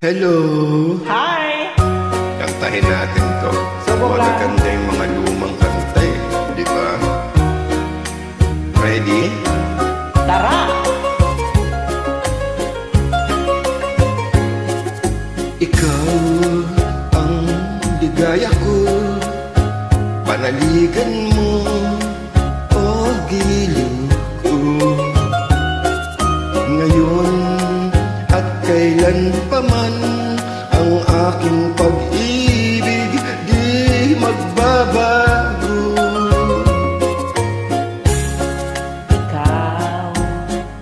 Hello! Hi! Kantahin natin to. Subok lang. Magaganda yung mga lumang kanta eh. Di ba? Ready? Tara! Ikaw ang ligaya ko, panaligan mo o giliw ko. Ngayon at kailan pa man ang aking pag-ibig di magbabago. Ikaw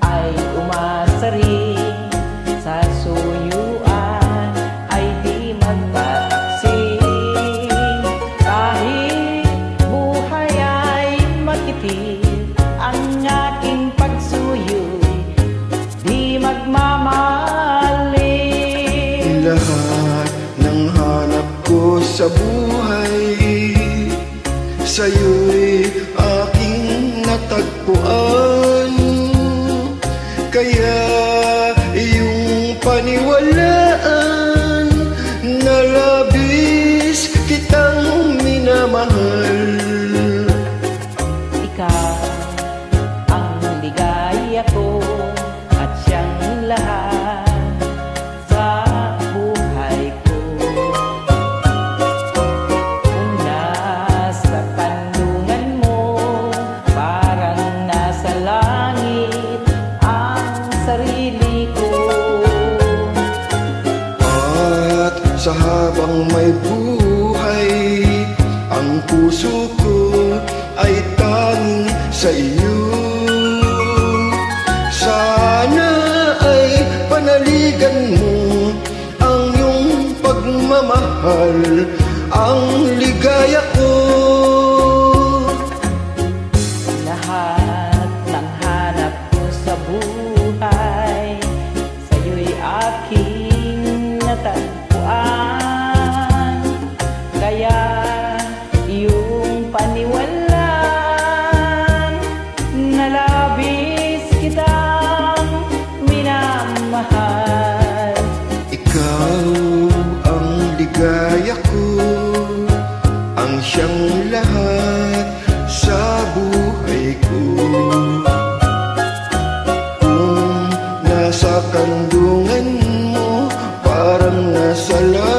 ay umasa rin sa suyuan ay di magpaksing. Kahit buhay ay makitid, ang aking pagsuyo'y di magmamali. Lahat ng hanap ko sa buhay, sa'yo'y aking natagpuan. Kaya iyong paniwalaan na labis kitang minamahal. Ikaw ang ligaya ko at siyang lahat sa buhay ko. Kung nasa kandungan mo, parang nasa langit ang sarili ko. At sa habang may buhay, ang puso ko ay tanging sa iyo. Sana ay panaligan mo ang iyong pagmamahal, ang ligaya ko. Lahat ng hanap ko sa buhay, sa'yo'y aking natagpuan. Kaya iyong paniwalaan na labis kitang minamahal. Ikaw ang ligaya ko, ang siyang lahat sa buhay ko. Kung nasa kandungan mo, parang nasa langit